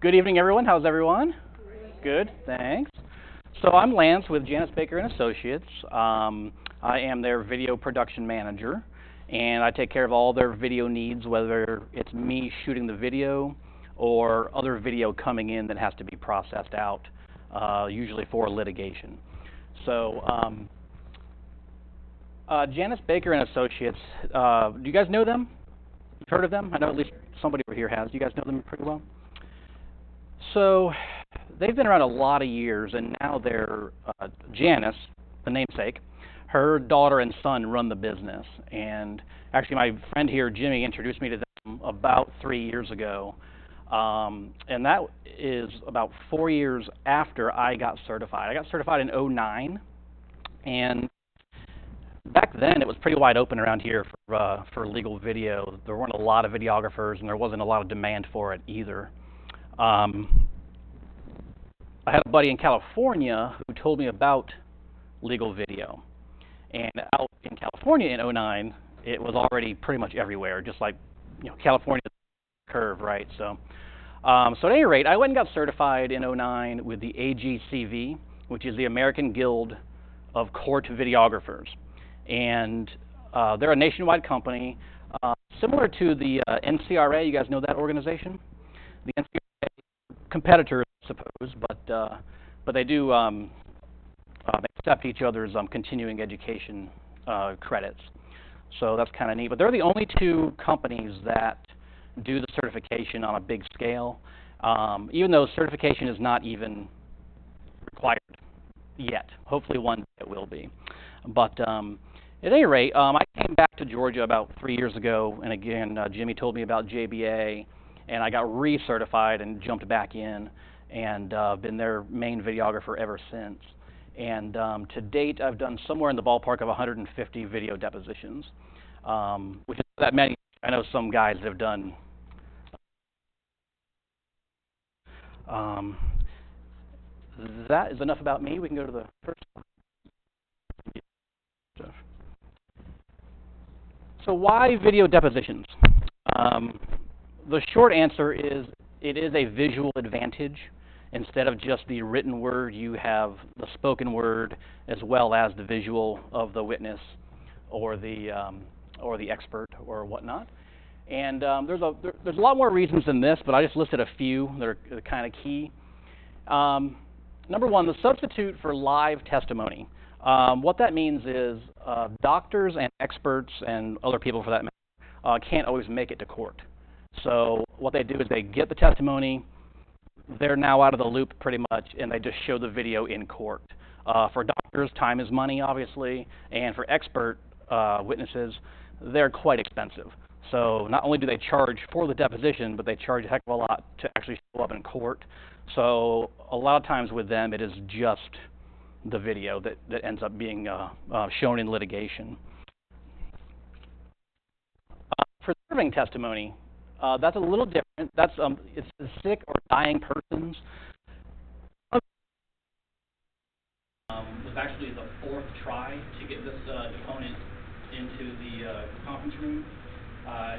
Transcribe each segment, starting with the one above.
Good evening, everyone. How's everyone? Good, thanks. So I'm Lance with Janice Baker and Associates. I am their video production manager, and I take care of all their video needs, whether it's me shooting the video or other video coming in that has to be processed out, usually for litigation. So Janice Baker and Associates, do you guys know them? You've heard of them? I know at least somebody over here has. Do you guys know them pretty well? So they've been around a lot of years, and now they're Janice, the namesake, her daughter and son run the business. And actually, my friend here, Jimmy, introduced me to them about 3 years ago. And that is about 4 years after I got certified. I got certified in '09, and back then it was pretty wide open around here for legal video. There weren't a lot of videographers, and there wasn't a lot of demand for it either. I had a buddy in California who told me about legal video. And out in California in '09, it was already pretty much everywhere, just like, California's curve, right? So at any rate, I went and got certified in '09 with the AGCV, which is the American Guild of Court Videographers. And they're a nationwide company, similar to the NCRA. You guys know that organization? The NCRA competitors, I suppose, but they do accept each other's continuing education credits. So that's kind of neat. But they're the only two companies that do the certification on a big scale, even though certification is not even required yet. Hopefully one day it will be. But at any rate, I came back to Georgia about 3 years ago, and again, Jimmy told me about JBA, and I got recertified and jumped back in, and been their main videographer ever since. And to date, I've done somewhere in the ballpark of 150 video depositions, which is not that many. I know some guys have done. That is enough about me. We can go to the first one. So why video depositions? The short answer is it is a visual advantage. Instead of just the written word, you have the spoken word as well as the visual of the witness or the expert or whatnot. And there's a lot more reasons than this, but I just listed a few that are kind of key. Number one, the substitute for live testimony. What that means is doctors and experts and other people for that matter can't always make it to court. So what they do is they get the testimony, they're now out of the loop pretty much, and they just show the video in court. For doctors, time is money, obviously, and for expert witnesses, they're quite expensive. So not only do they charge for the deposition, but they charge a heck of a lot to actually show up in court. So a lot of times with them, it is just the video that ends up being shown in litigation. Preserving testimony, that's a little different. That's it's the sick or dying persons. Was actually the fourth try to get this deponent into the conference room.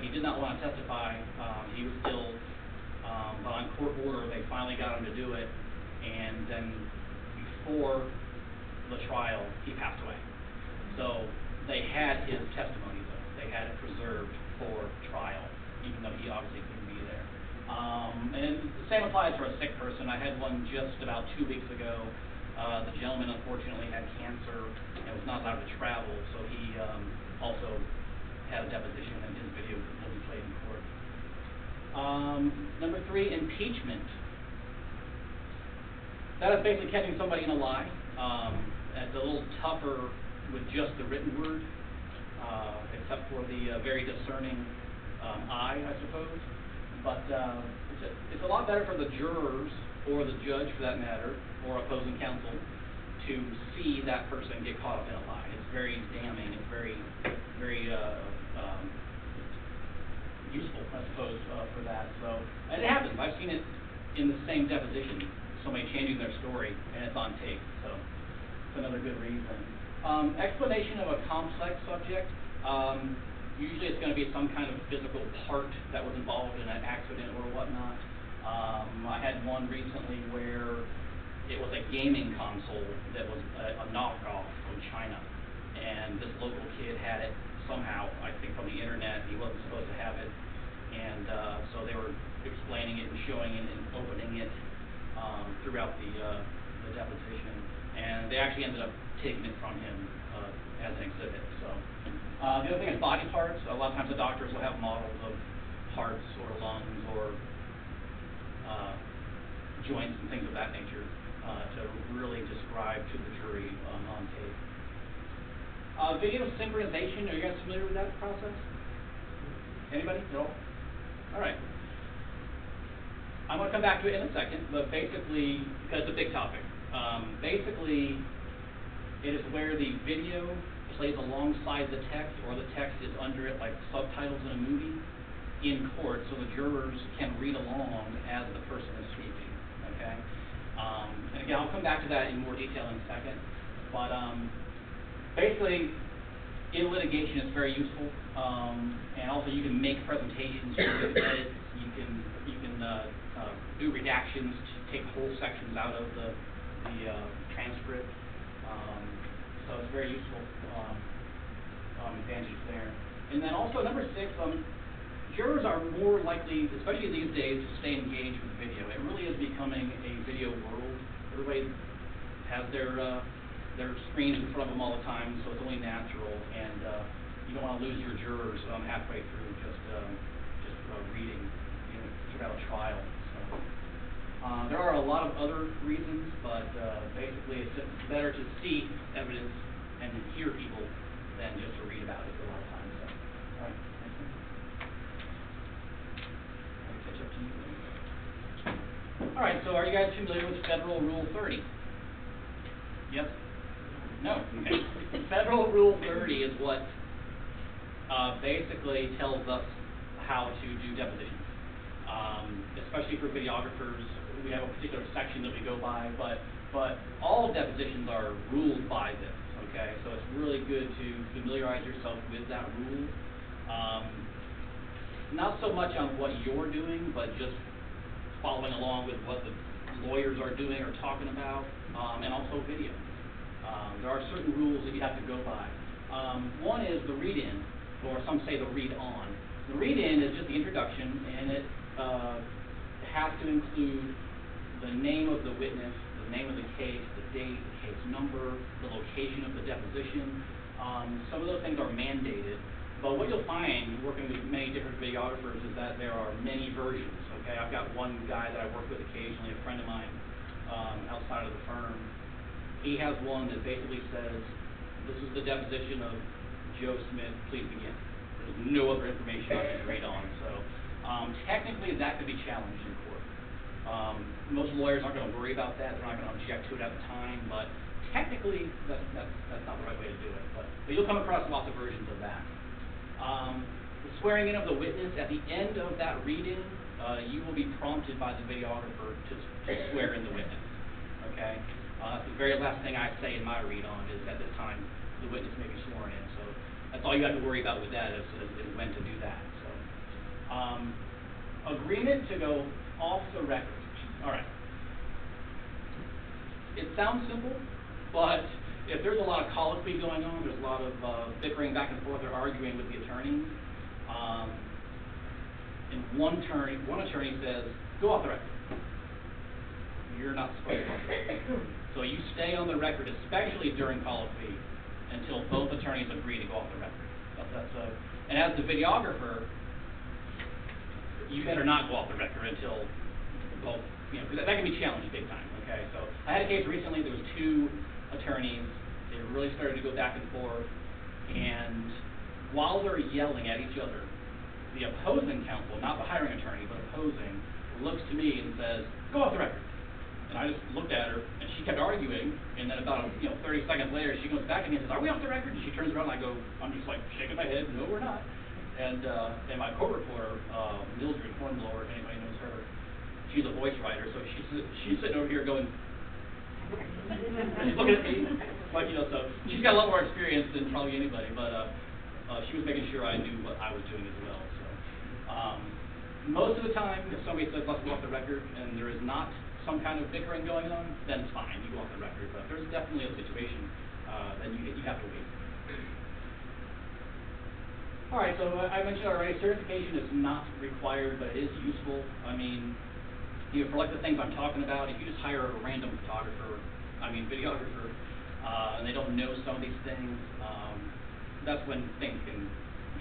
He did not want to testify. He was ill, but on court order, they finally got him to do it. And then before the trial, he passed away. So they had his testimony, though. They had it preserved for trial, even though he obviously couldn't be there. And the same applies for a sick person. I had one just about 2 weeks ago. The gentleman unfortunately had cancer and was not allowed to travel, so he also had a deposition, and his video will be played in court. Number three, impeachment. That is basically catching somebody in a lie. It's a little tougher with just the written word, except for the very discerning eye, I suppose. But it's a lot better for the jurors, or the judge for that matter, or opposing counsel, to see that person get caught up in a lie. It's very damning. It's very useful, I suppose, for that. So, and it happens. I've seen it in the same deposition, somebody changing their story, and it's on tape. So, it's another good reason. Explanation of a complex subject. Usually it's going to be some kind of physical part that was involved in an accident or whatnot. I had one recently where it was a gaming console that was a knockoff from China, and this local kid had it somehow, I think from the internet. He wasn't supposed to have it, and so they were explaining it and showing it and opening it throughout the deposition, and they actually ended up taking it from him as an exhibit. So the other thing is body parts. A lot of times the doctors will have models of hearts or lungs or joints and things of that nature to really describe to the jury on tape. Video synchronization, are you guys familiar with that process? Anybody? No? All right. I'm going to come back to it in a second, but basically, because it's a big topic, basically it is where the video plays alongside the text, or the text is under it like subtitles in a movie in court, so the jurors can read along as the person is speaking, okay? And again, I'll come back to that in more detail in a second, but basically, in litigation, it's very useful, and also you can make presentations, you can edit, you can do redactions, take whole sections out of the transcript, so it's very useful advantage there. And then also number 6, jurors are more likely, especially these days, to stay engaged with video. It really is becoming a video world. Everybody has their screens in front of them all the time, so it's only natural, and you don't want to lose your jurors halfway through just reading, throughout a trial. So there are a lot of other reasons, but basically it's just better to see evidence and hear people than just to read about it a lot of times. So, all right. I'll catch up to you. All right. So are you guys familiar with Federal Rule 30? Yes. No. Okay. Federal Rule 30 is what basically tells us how to do depositions. Especially for videographers, we have a particular section that we go by, but all depositions are ruled by this, okay? So it's really good to familiarize yourself with that rule. Not so much on what you're doing, but just following along with what the lawyers are doing or talking about, and also video. There are certain rules that you have to go by. One is the read-in, or some say the read-on. The read-in is just the introduction, and it has to include the name of the witness, the name of the case, the date, the case number, the location of the deposition. Some of those things are mandated, but what you'll find working with many different videographers is that there are many versions. Okay, I've got one guy that I work with occasionally, a friend of mine outside of the firm. He has one that basically says, "This is the deposition of Joe Smith, please begin." There's no other information I can read on, so technically that could be challenged in court. Most lawyers aren't going to worry about that, they're not going to object to it at the time, but technically that's not the right way to do it, but you'll come across lots of versions of that. The swearing in of the witness, at the end of that read-in, you will be prompted by the videographer to swear in the witness, okay? The very last thing I say in my read-on is at this time the witness may be sworn in, so that's all you have to worry about with that is when to do that. So, agreement to go off the record. All right. It sounds simple, but if there's a lot of colloquy going on, there's a lot of bickering back and forth or arguing with the attorney, and one attorney says, "Go off the record." You're not supposed to go off the record. So you stay on the record, especially during colloquy, until both attorneys agree to go off the record. And as the videographer, you better not go off the record until both, because that can be challenged big time, okay? So I had a case recently, there was 2 attorneys, they really started to go back and forth, and while they're yelling at each other, the opposing counsel, not the hiring attorney, but opposing, looks to me and says, "Go off the record." And I just looked at her, and she kept arguing, and then about 30 seconds later, she goes back at me and says, "Are we off the record?" And she turns around, and I'm just like shaking my head, "No, we're not." And my co-reporter, Mildred Hornblower, if anybody knows her, she's a voice writer, so she's sitting over here going, she's looking at me, like, so she's got a lot more experience than probably anybody, but she was making sure I knew what I was doing as well. So Most of the time, if somebody says let's go off the record and there is not some kind of bickering going on, then it's fine, you go off the record. But if there's definitely a situation, then you have to wait. All right, so I mentioned already, certification is not required, but it is useful. I mean, for like the things I'm talking about, if you just hire a random videographer, and they don't know some of these things, that's when things can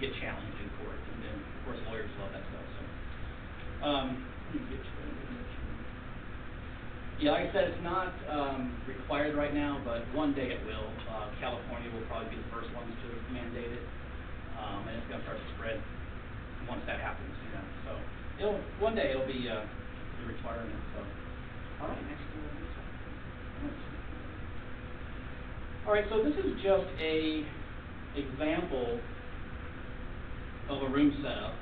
get challenged in court, and of course lawyers love that stuff. So, yeah, like I said, it's not required right now, but one day it will. California will probably be the first ones to mandate it, and it's going to start to spread once that happens. So one day it'll be a requirement. So, all right, next. All right, so this is just a example of a room setup.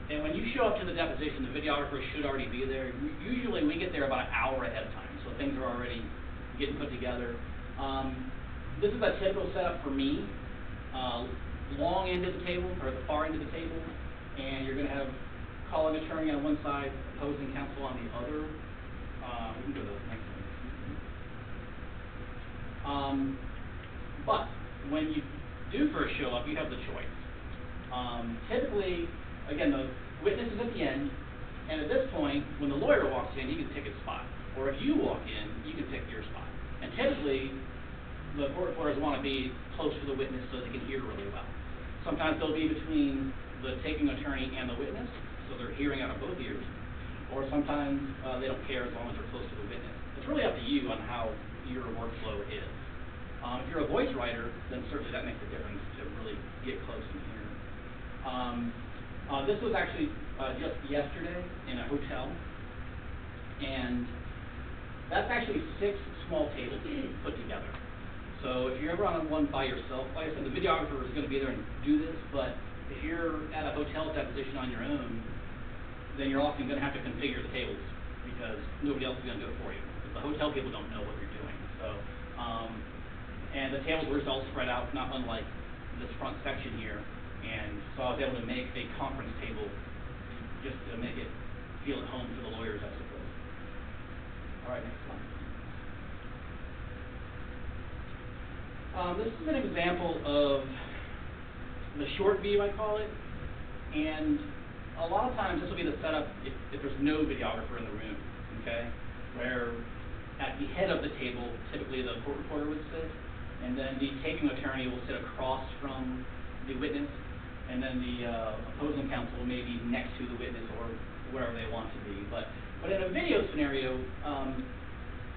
And when you show up to the deposition, the videographer should already be there. Usually we get there about an hour ahead of time, so things are already getting put together. This is a typical setup for me. Long end of the table, or the far end of the table, and you're going to have calling attorney on one side, opposing counsel on the other. We can go to the next one. But when you do first show up, you have the choice. Typically, again, the witness is at the end, and at this point, when the lawyer walks in, he can pick his spot. Or if you walk in, you can pick your spot. And typically, the court reporters want to be close to the witness so they can hear really well. Sometimes they'll be between the taking attorney and the witness, so they're hearing out of both ears. Or sometimes they don't care as long as they're close to the witness. It's really up to you on how your workflow is. If you're a voice writer, then certainly that makes a difference to really get close and hear. This was actually just yesterday in a hotel, and that's actually 6 small tables put together. So if you're ever on one by yourself, like I said, the videographer is going to be there and do this, but if you're at a hotel deposition on your own, then you're often going to have to configure the tables because nobody else is going to do it for you. The hotel people don't know what you're doing. So, and the tables were all spread out, not unlike this front section here. And so I was able to make a conference table just to make it feel at home for the lawyers, I suppose. All right, next slide. This is an example of the short view, I call it. And a lot of times this will be the setup if there's no videographer in the room, okay? Where at the head of the table, typically the court reporter would sit, and then the taking attorney will sit across from the witness, and then the opposing counsel may be next to the witness or wherever they want to be. But in a video scenario,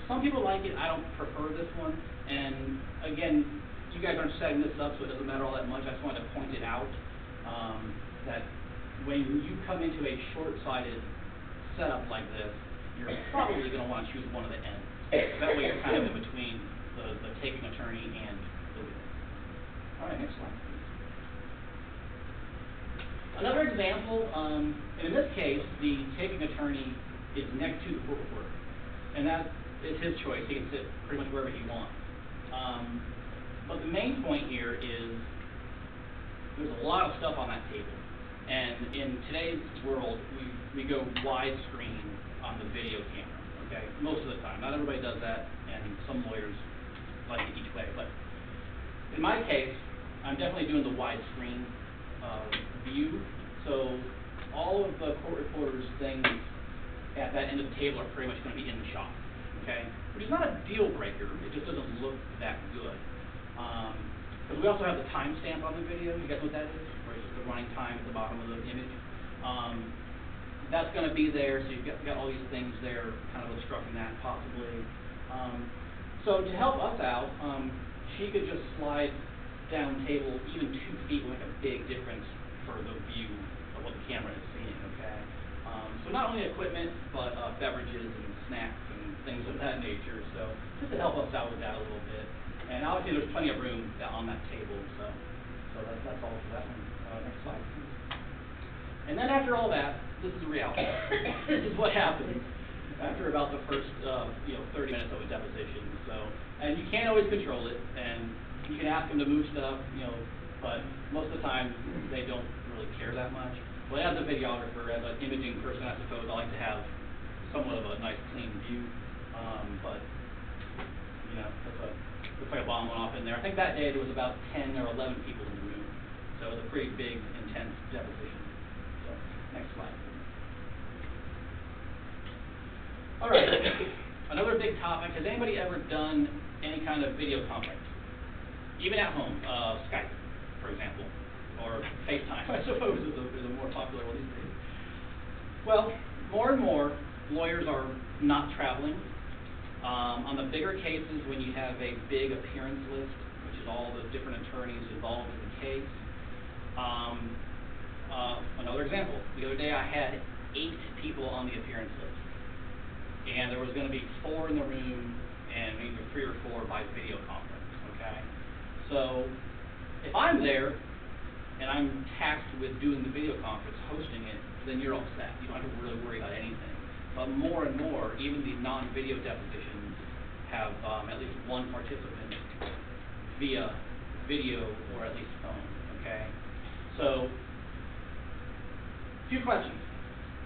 some people like it. I don't prefer this one. And again, you guys aren't setting this up, so it doesn't matter all that much. I just wanted to point it out that when you come into a short-sighted setup like this, you're probably going to want to choose one of the ends. That way you're kind of in between the taking attorney and the witness. All right, next slide. Another example, and in this case, the taking attorney is next to the court reporter. And that is his choice. He can sit pretty much wherever he wants. But the main point here is there's a lot of stuff on that table. And in today's world, we go widescreen on the video camera, okay? Most of the time. Not everybody does that, and some lawyers like it each way. But in my case, I'm definitely doing the widescreen view. So all of the court reporters' things at that end of the table are pretty much going to be in the shot, okay? Which is not a deal breaker. It just doesn't look that good. Because we also have the timestamp on the video. You guys know what that is? Where it's just the running time at the bottom of the image. That's going to be there, so you've got all these things there kind of obstructing that possibly. So to help us out, she could just slide down table even 2 feet will make a big difference for the view of what the camera is seeing, okay? So not only equipment, but beverages and snacks and things of that nature. So just to help us out with that a little bit. And obviously there's plenty of room on that table, so that's all for that one. Next slide, please. And then after all that, this is the reality. This is what happens after about the first 30 minutes of a deposition. So, and you can't always control it, and you can ask them to move stuff, but most of the time they don't really care that much. But as a videographer, as an imaging person, I suppose I like to have somewhat of a nice clean view. But you know, looks like a bomb went off in there. I think that day there was about 10 or 11 people in the room, so it was a pretty big, intense deposition. So next slide. All right, another big topic. Has anybody ever done any kind of video conference, even at home? Skype, for example, or FaceTime, I suppose is a more popular one these days. Well, more and more lawyers are not traveling. On the bigger cases, when you have a big appearance list, which is all the different attorneys involved in the case. Another example, the other day I had 8 people on the appearance list, and there was going to be 4 in the room, and either 3 or 4 by video conference, okay? So, if I'm there, and I'm tasked with doing the video conference, hosting it, then you're all set. You don't have to really worry about anything. But more and more, even the non-video depositions have at least one participant via video or at least phone, okay? So, a few questions.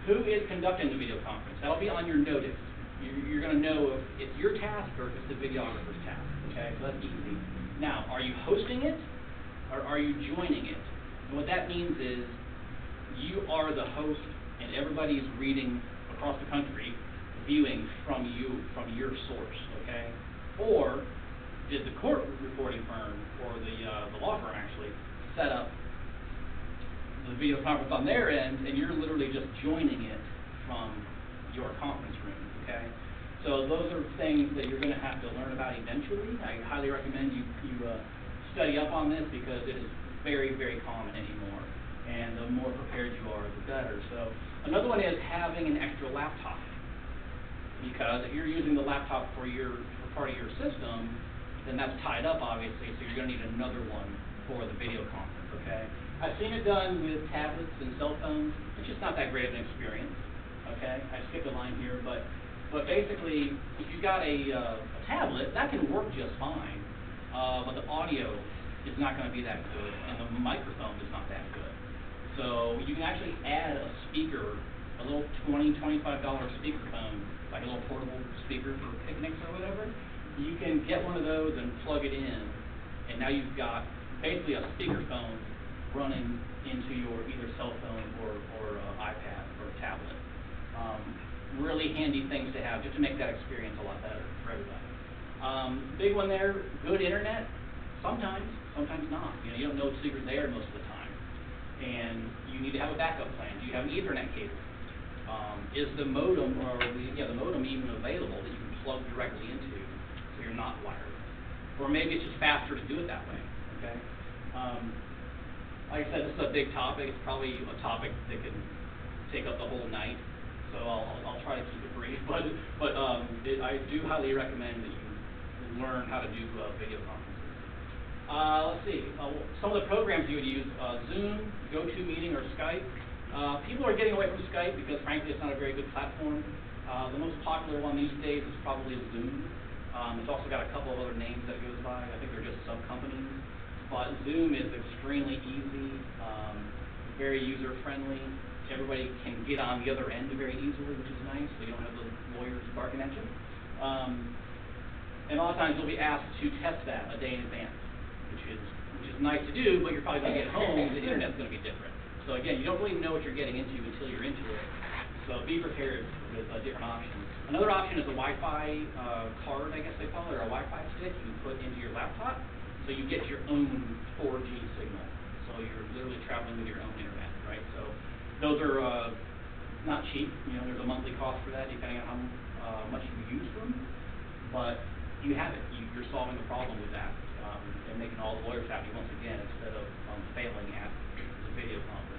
Who is conducting the video conference? That'll be on your notice. You're going to know if it's your task or if it's the videographer's task, okay? So that's easy. Now, are you hosting it or are you joining it? And what that means is you are the host and everybody's reading across the country, viewing from your source, okay? Or did the court reporting firm or the law firm actually set up the video conference on their end, and you're literally just joining it from your conference room, okay? So those are things that you're going to have to learn about eventually. I highly recommend you study up on this because it is very, very common anymore. And the more prepared you are, the better. So another one is having an extra laptop, because if you're using the laptop for part of your system, then that's tied up obviously. So you're going to need another one for the video conference. Okay, I've seen it done with tablets and cell phones. It's just not that great of an experience. Okay, I skipped a line here, but basically, if you've got a tablet, that can work just fine, but the audio is not going to be that good, and the microphone is not that good. So you can actually add a speaker, a little $20, $25 speakerphone, like a little portable speaker for picnics or whatever. You can get one of those and plug it in, and now you've got basically a speakerphone running into your either cell phone or iPad or tablet. Really handy things to have just to make that experience a lot better for everybody. Big one there, good internet. Sometimes not. You know, you don't know it's secret there most of the time. And you need to have a backup plan. Do you have an Ethernet cable? Is the modem the modem even available that you can plug directly into so you're not wired? Or maybe it's just faster to do it that way, okay? Like I said, this is a big topic. It's probably a topic that can take up the whole night, so I'll try to keep it brief. But I do highly recommend that you learn how to do video conferences. Let's see, some of the programs you would use, Zoom, GoToMeeting, or Skype. People are getting away from Skype because frankly it's not a very good platform. The most popular one these days is probably Zoom. It's also got a couple of other names that it goes by. I think they're just sub-companies. But Zoom is extremely easy, very user-friendly. Everybody can get on the other end very easily, which is nice, so you don't have the lawyers barking at you. And a lot of times you'll be asked to test that a day in advance, which is nice to do, but you're probably going to get home, the internet's going to be different. So again, you don't really know what you're getting into until you're into it. So be prepared with different options. Another option is a Wi-Fi card, I guess they call it, or a Wi-Fi stick you can put into your laptop, so you get your own 4G signal. So you're literally traveling with your own internet, right? So those are not cheap. You know, there's a monthly cost for that depending on how much you use them. But you have it. You're solving the problem with that and making all the lawyers happy once again instead of failing at the video conference.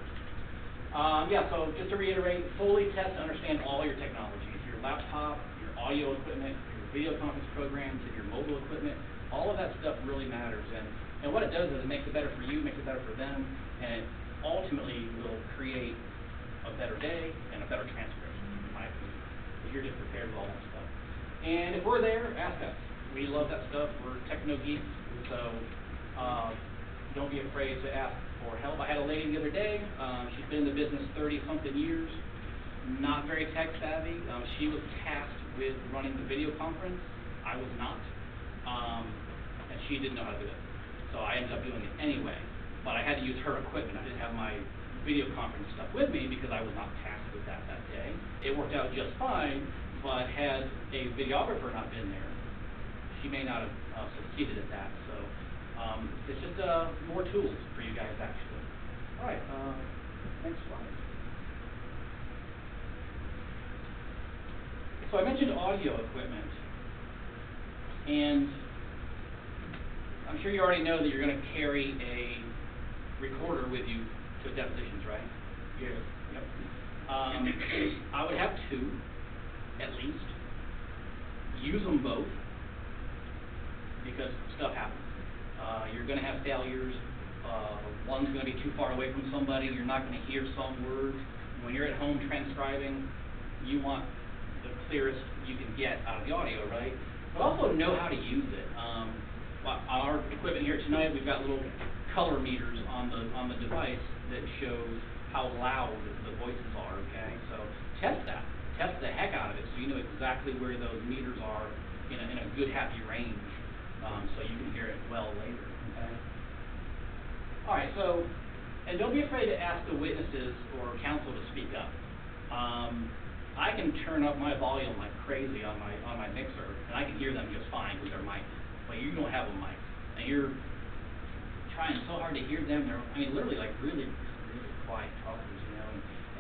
So just to reiterate, fully test and understand all your technologies, your laptop, your audio equipment, your video conference programs, and your mobile equipment. All of that stuff really matters. And what it does is it makes it better for you, makes it better for them, and it ultimately will create a better day and a better transcript, in my opinion, if you're just prepared with all that stuff. And if we're there, ask us. We love that stuff. We're techno geeks, so don't be afraid to ask for help. I had a lady the other day, she's been in the business 30-something years, not very tech savvy. She was tasked with running the video conference. I was not, and she didn't know how to do it. So I ended up doing it anyway, but I had to use her equipment. I didn't have my video conference stuff with me because I was not tasked with that day. It worked out just fine, but had a videographer not been there, she may not have succeeded at that. So it's just more tools for you guys, actually. All right, next slide. So I mentioned audio equipment, and I'm sure you already know that you're going to carry a recorder with you to depositions, right? Yes. Yep. I would have two, at least. Use them both, because stuff happens. You're going to have failures. One's going to be too far away from somebody. You're not going to hear some words. When you're at home transcribing, you want the clearest you can get out of the audio, right? But also know how to use it. On our equipment here tonight, we've got little color meters on the device that shows how loud the voices are, okay? So test that. Test the heck out of it so you know exactly where those meters are in a good, happy range, so you can hear it well later, okay? All right, so, and don't be afraid to ask the witnesses or counsel to speak up. I can turn up my volume like crazy on my mixer, and I can hear them just fine because they're mic'd. But you don't have a mic, and you're trying so hard to hear them. I mean, literally, like really quiet talkers, you know,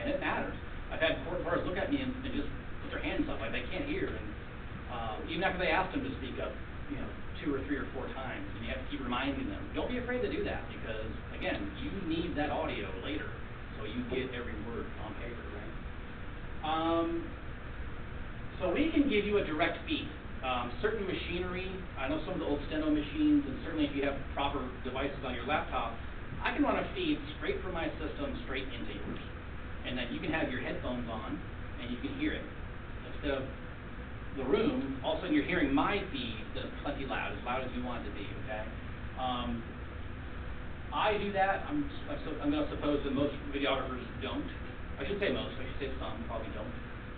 and it matters. I've had court bars look at me and just put their hands up like they can't hear, and even after they asked them to speak up, you know, 2 or 3 or 4 times, and you have to keep reminding them. Don't be afraid to do that because, again, you need that audio later, so you get every word on paper, right? So we can give you a direct feed. Certain machinery, I know some of the old steno machines, and certainly if you have proper devices on your laptop, I can run a feed straight from my system straight into yours. And then you can have your headphones on, and you can hear it. Instead of the room, all of a sudden you're hearing my feed that's plenty loud as you want it to be, okay? I do that. I'm going to suppose that most videographers don't. I should say most. I should say some probably don't.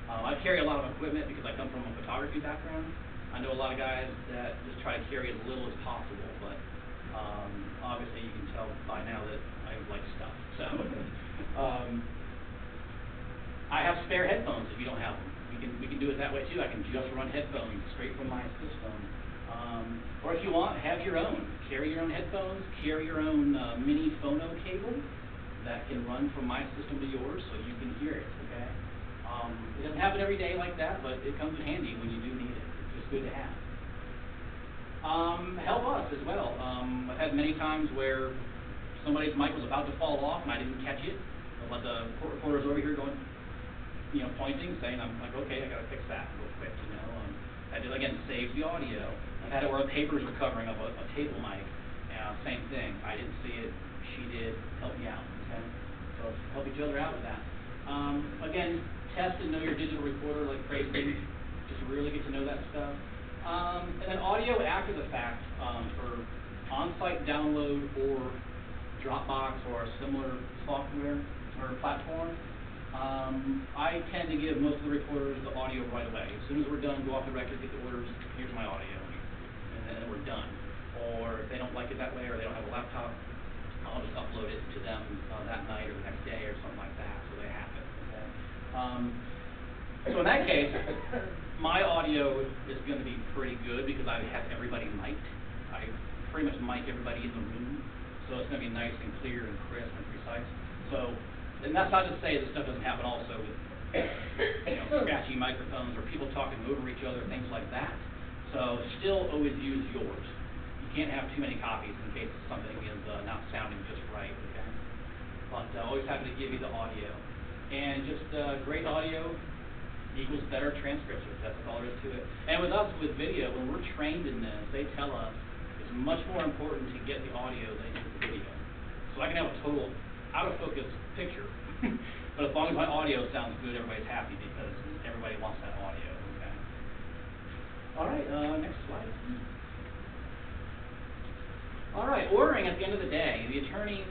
I carry a lot of equipment because I come from a photography background. I know a lot of guys that just try to carry as little as possible, but obviously you can tell by now that I like stuff. So I have spare headphones if you don't have them. We can do it that way too. I can just run headphones straight from my system. Or if you want, have your own. Carry your own headphones, carry your own mini phono cable that can run from my system to yours so you can hear it, okay? It doesn't happen every day like that, but it comes in handy when you do need it. It's just good to have. Help us as well. I've had many times where somebody's mic was about to fall off and I didn't catch it. But the court reporter's over here going, you know, pointing, saying, I'm like, okay, I gotta fix that real quick, you know. I did, again, save the audio. I've had it where the papers were covering up a table mic. Same thing. I didn't see it. She did. Help me out, okay? So help each other out with that. Again, test and know your digital recorder like crazy. Just really get to know that stuff. And then audio after the fact for on-site download or Dropbox or a similar software or platform. I tend to give most of the recorders the audio right away. As soon as we're done, go off the record, get the orders, here's my audio, and then we're done. Or if they don't like it that way or they don't have a laptop, I'll just upload it to them that night or the next day or something like that so they have it. Okay? So in that case, my audio is going to be pretty good because I have everybody mic'd. I pretty much mic everybody in the room, so it's going to be nice and clear and crisp and precise. So, and that's not to say this stuff doesn't happen also with, you know, scratchy microphones or people talking over each other, things like that. So still always use yours. You can't have too many copies in case something is not sounding just right, okay? But always happy to give you the audio. And just great audio equals better transcription. That's all there is to it. And with us, with video, when we're trained in this, they tell us it's much more important to get the audio than it is the video. So I can have a total out-of-focus picture, but as long as my audio sounds good, everybody's happy because everybody wants that audio, okay? All right, next slide. All right, ordering at the end of the day. The attorneys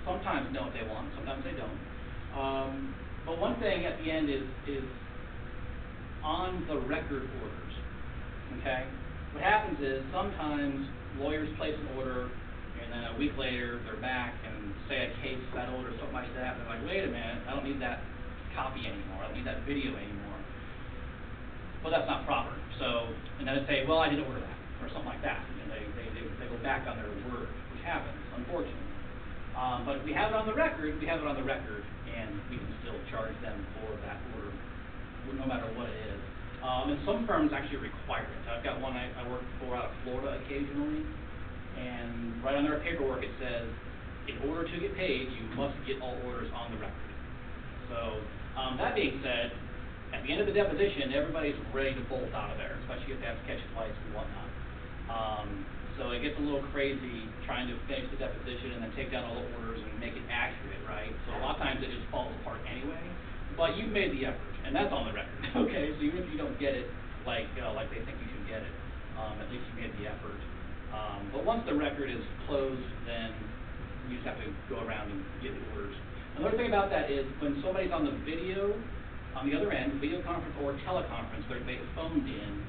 sometimes know what they want, sometimes they don't. But one thing at the end is on the record orders, okay? What happens is sometimes lawyers place an order and then a week later they're back and say a case settled or something like that, and they're like, wait a minute, I don't need that copy anymore, I don't need that video anymore. Well, that's not proper. So, and then they say, well, I didn't order that, or something like that, and they go back on their word, which happens, unfortunately. But if we have it on the record, we have it on the record, and we can still charge them for that order, no matter what it is. And some firms actually require it. I've got one I work for out of Florida occasionally, and right on their paperwork it says, in order to get paid, you must get all orders on the record. So, that being said, at the end of the deposition, everybody's ready to bolt out of there, especially if they have to catch flights and whatnot. So it gets a little crazy trying to finish the deposition and then take down all the orders and make it accurate, right? So a lot of times it just falls apart anyway, but you've made the effort, and that's on the record, okay? So even if you don't get it like they think you should get it, at least you made the effort. But once the record is closed, then you just have to go around and get the orders. Another thing about that is when somebody's on the video, on the other end, video conference or teleconference, they phoned in,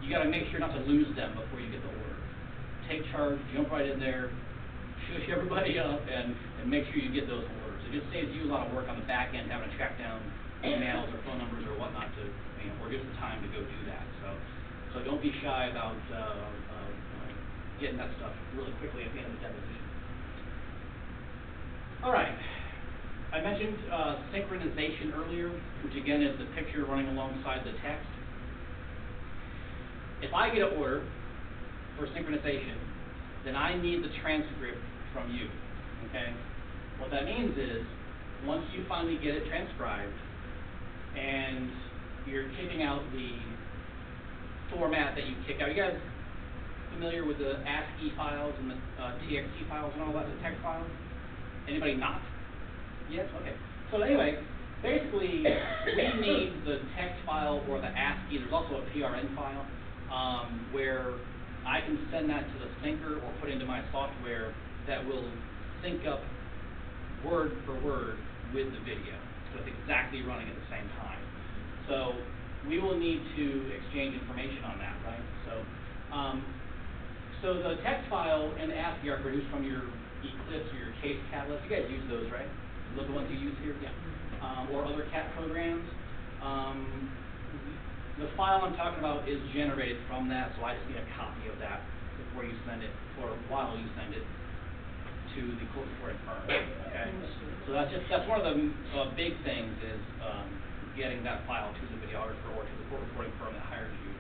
you got to make sure not to lose them before you get the order. Take charge, jump right in there, shush everybody up, and make sure you get those orders. It just saves you a lot of work on the back end, having to track down emails or phone numbers or whatnot to, or just the time to go do that. So don't be shy about getting that stuff really quickly at the end of the deposition. All right. I mentioned synchronization earlier, which again is the picture running alongside the text. If I get an order for synchronization, then I need the transcript from you, okay? What that means is, once you finally get it transcribed, and you're kicking out the format that you kick out. You guys familiar with the ASCII files and the TXT files and all that, the text files? Anybody not? Yes? Okay. So anyway, basically, we need the text file or the ASCII. There's also a PRN file where I can send that to the syncer or put into my software that will sync up word for word with the video. So it's exactly running at the same time. So we will need to exchange information on that, right? So the text file and the ASCII are produced from your Eclipse or your Case Catalyst. You guys use those, right? Those are the ones you use here? Yeah. Or other CAT programs. The file I'm talking about is generated from that, so I just need a copy of that before you send it, or while you send it to the court reporting firm. Okay. So that's one of the big things is getting that file to the videographer or to the court reporting firm that hired you,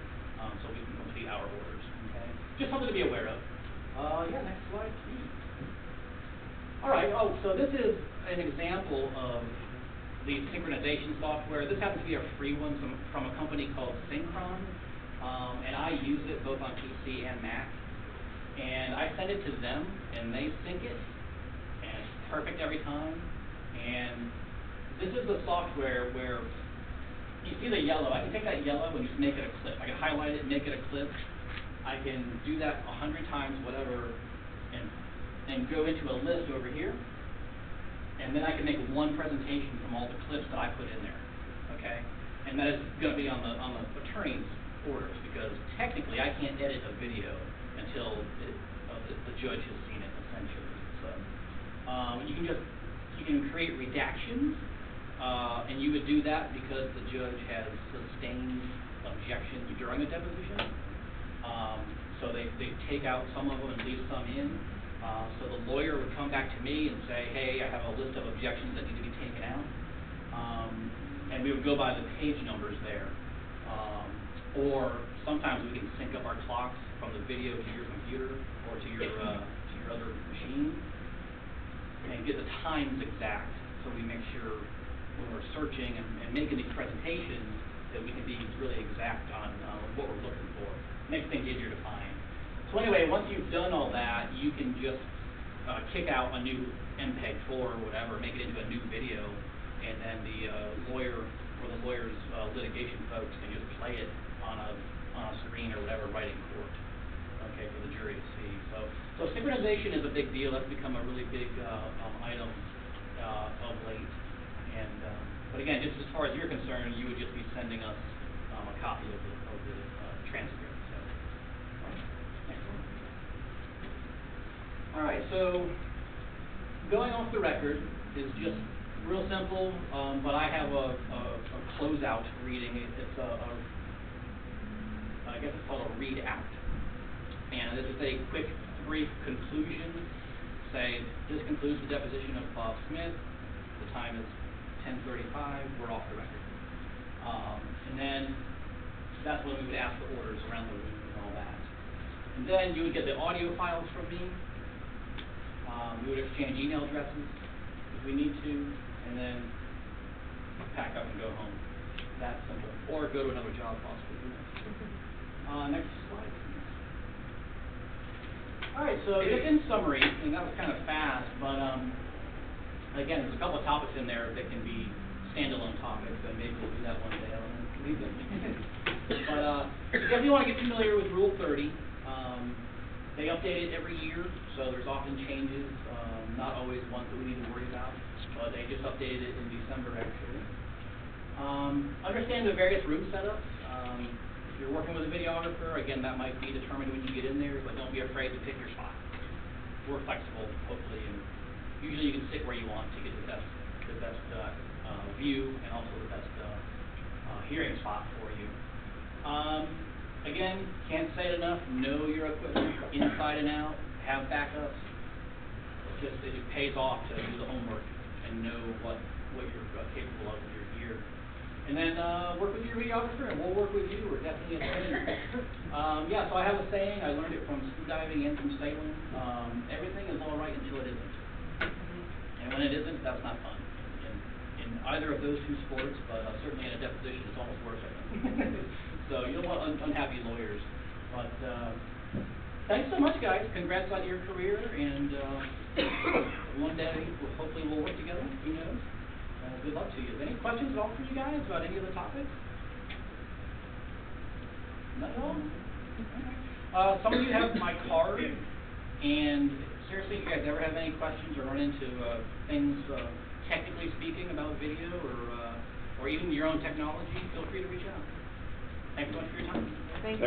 so we can complete our orders. Okay. Just something to be aware of. Yeah. Next slide, please. All right. Oh, so this is an example of the synchronization software. This happens to be a free one from a company called Synchron, and I use it both on PC and Mac. And I send it to them, and they sync it, and it's perfect every time. And this is the software where you see the yellow. I can take that yellow and just make it a clip. I can highlight it and make it a clip. I can do that 100 times, whatever, and go into a list over here. And then I can make one presentation from all the clips that I put in there, okay? And that is going to be on the attorney's orders, because technically I can't edit a video until the judge has seen it, essentially. So you can create redactions, and you would do that because the judge has sustained objections during the deposition. So they take out some of them and leave some in. So the lawyer would come back to me and say, hey, I have a list of objections that need to be taken out. And we would go by the page numbers there. Or sometimes we can sync up our clocks from the video to your computer or to your other machine and get the times exact, so we make sure when we're searching and making these presentations that we can be really exact on what we're looking for. Makes things easier to find. So anyway, once you've done all that, you can just kick out a new MPEG-4 or whatever, make it into a new video, and then the lawyer or the lawyer's litigation folks can just play it on a screen or whatever right in court. okay, for the jury to see. So synchronization is a big deal. That's become a really big item of late. And but again, just as far as you're concerned, you would just be sending us a copy of the transcript. So, next one. All right. So going off the record is just real simple, but I have a closeout reading. It's I guess it's called a read out. And this is a quick, brief conclusion. Say, this concludes the deposition of Bob Smith. The time is 10:35. We're off the record. And then that's when we would ask for orders around the room and all that. And then you would get the audio files from me. We would exchange email addresses if we need to, and then pack up and go home. That simple. Or go to another job possibly. Next slide. All right, so just in summary, and that was kind of fast, but again, there's a couple of topics in there that can be standalone topics, and maybe we'll do that one day. I don't know, leave them. But you definitely want to get familiar with Rule 30. They update it every year, so there's often changes, not always ones that we need to worry about, but they just updated it in December, actually. Understand the various room setups. If you're working with a videographer, again, that might be determined when you get in there, but don't be afraid to pick your spot. We're flexible, hopefully, and usually you can sit where you want to get the best view and also the best hearing spot for you. Again, can't say it enough, know your equipment inside and out, have backups. It pays off to do the homework and know what you're capable of with your gear. And then work with your videographer, and we'll work with you. We're definitely a team. Yeah, so I have a saying. I learned it from scuba diving and from sailing. Everything is all right until it isn't. And when it isn't, that's not fun. In either of those two sports, but certainly in a deposition, it's almost worse, I think. So you don't want unhappy lawyers. But thanks so much, guys. Congrats on your career, and one day, hopefully, we'll work together. Who knows? Good luck to you. Any questions at all from you guys about any of the topics? Not at all? Some of you have my card, and seriously, if you guys ever have any questions or run into things technically speaking about video or even your own technology, feel free to reach out. Thanks so much for your time. Thank you.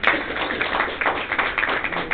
Thanks,